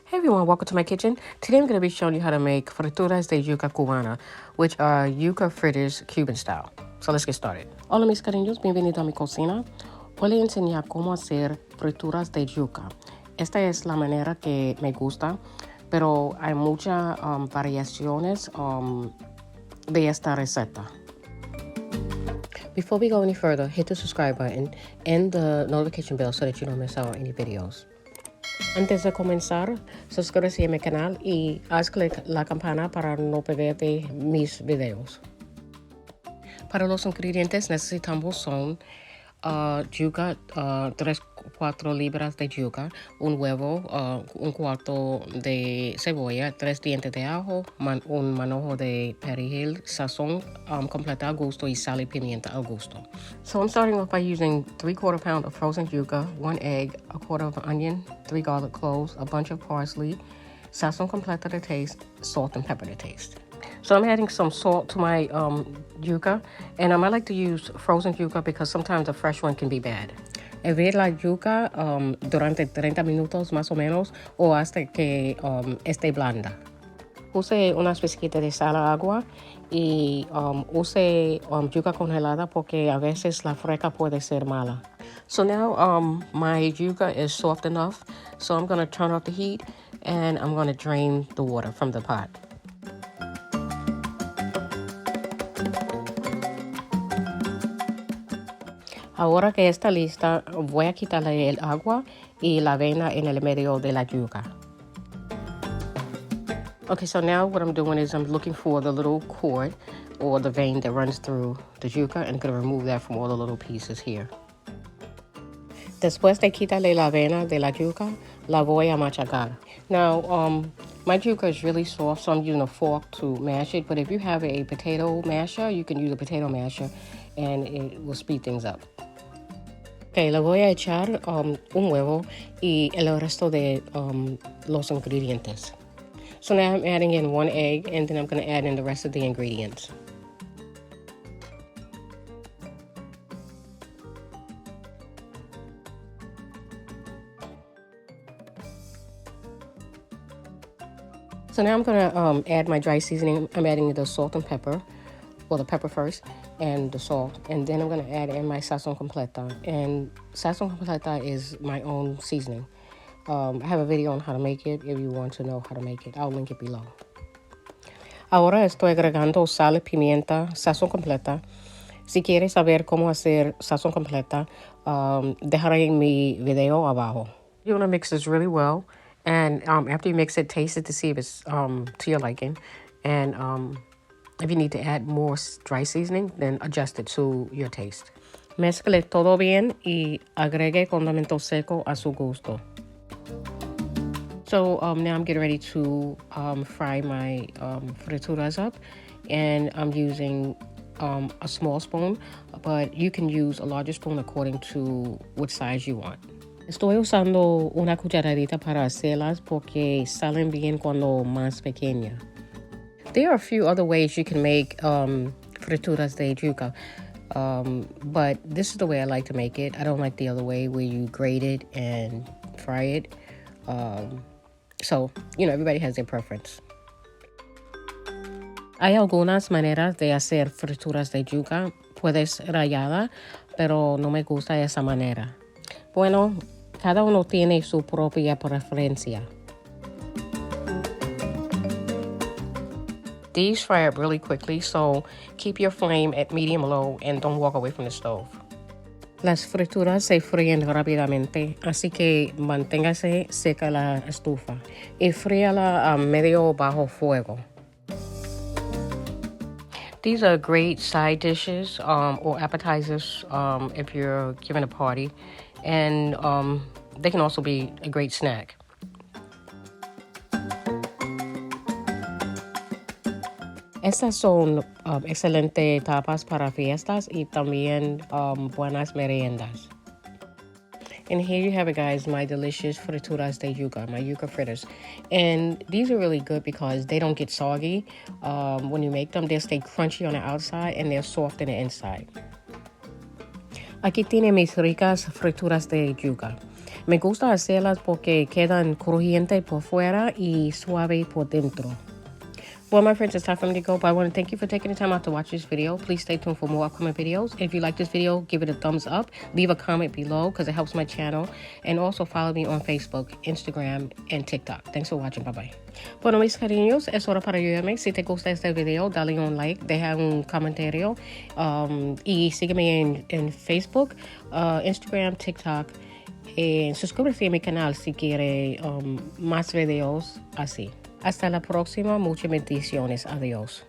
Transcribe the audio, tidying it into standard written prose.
Hey everyone, welcome to my kitchen. Today I'm going to be showing you how to make Frituras de Yuca Cubana, which are Yuca Fritters Cuban style. So let's get started. Hola mis cariños, bienvenido a mi cocina. Hoy les enseñar cómo hacer frituras de yuca. Esta es la manera que me gusta, pero hay muchas variaciones de esta receta. Before we go any further, hit the subscribe button and the notification bell so that you don't miss out on any videos. Antes de comenzar, suscríbete a mi canal y haz clic la campana para no perderte mis videos. Para los ingredientes necesitamos son yuca, 3-4 libras de yuca, un huevo, un cuarto de cebolla, 3 dientes de ajo, un manojo de perejil, sazón completa al gusto y sal y pimienta al gusto. So I'm starting off by using 3/4 pound of frozen yuca, 1 egg, a quarter of onion, 3 garlic cloves, a bunch of parsley, sazón completa to taste, salt and pepper to taste. So I'm adding some salt to my yuca, and I like to use frozen yuca because sometimes a fresh one can be bad. Hervir la yuca durante 30 minutos más o menos o hasta que esté blanda. Use unas pizquitas de sal a agua y use yuca congelada porque a veces la fresca puede ser mala. So now my yuca is soft enough, so I'm going to turn off the heat and I'm going to drain the water from the pot. Ahora que está lista, voy a quitarle el agua y la avena en el medio de la yuca. Okay, so now what I'm doing is I'm looking for the little cord or the vein that runs through the yuca and going to remove that from all the little pieces here. Después de quitarle la avena de la yuca, la voy a machacar. Now, my yuca is really soft, so I'm using a fork to mash it. But if you have a potato masher, you can use a potato masher and it will speed things up. Okay, le voy a echar un huevo y el resto de los ingredientes. So now I'm adding in 1 egg and then I'm going to add in the rest of the ingredients. So now I'm going to add my dry seasoning. I'm adding the salt and pepper. Well, the pepper first and the salt. And then I'm going to add in my sazón completa. And sazón completa is my own seasoning. I have a video on how to make it if you want to know how to make it. I'll link it below. Ahora estoy agregando sal y pimienta, sazón completa. Si quieres saber cómo hacer sazón completa, dejaré mi video abajo. You want to mix this really well. And after you mix it, taste it to see if it's to your liking. And if you need to add more dry seasoning, then adjust it to your taste. Mezcle todo bien y agregue condimento seco a su gusto. So now I'm getting ready to fry my frituras up. And I'm using a small spoon, but you can use a larger spoon according to what size you want. Estoy usando una cucharadita para hacerlas porque salen bien cuando más pequeña. There are a few other ways you can make frituras de yuca, but this is the way I like to make it. I don't like the other way where you grate it and fry it. So, everybody has their preference. Hay algunas maneras de hacer frituras de yuca. Puedes rallarla, pero no me gusta esa manera. Bueno, cada uno tiene su propia preferencia. These fry up really quickly, so keep your flame at medium-low and don't walk away from the stove. Las frituras se fríen rápidamente, así que manténgase seca la estufa y fríala a medio bajo fuego. These are great side dishes or appetizers if you're giving a party, and they can also be a great snack. Estas son excelentes tapas para fiestas y también buenas meriendas. And here you have it, guys, my delicious frituras de yuca, my yuca fritters. And these are really good because they don't get soggy. When you make them, they'll stay crunchy on the outside and they're soft on the inside. Aquí tiene mis ricas frituras de yuca. Me gusta hacerlas porque quedan crujientes por fuera y suave por dentro. Well, my friends, it's time for me to go, but I want to thank you for taking the time out to watch this video. Please stay tuned for more upcoming videos. If you like this video, give it a thumbs up. Leave a comment below because it helps my channel. And also follow me on Facebook, Instagram, and TikTok. Thanks for watching. Bye-bye. Bueno, mis cariños, es hora para ayudarme. Si te gusta este video, dale un like, deja un comentario. Y sígueme en Facebook, Instagram, TikTok. Suscríbete a mi canal si quiere más videos así. Hasta la próxima. Muchas bendiciones. Adiós.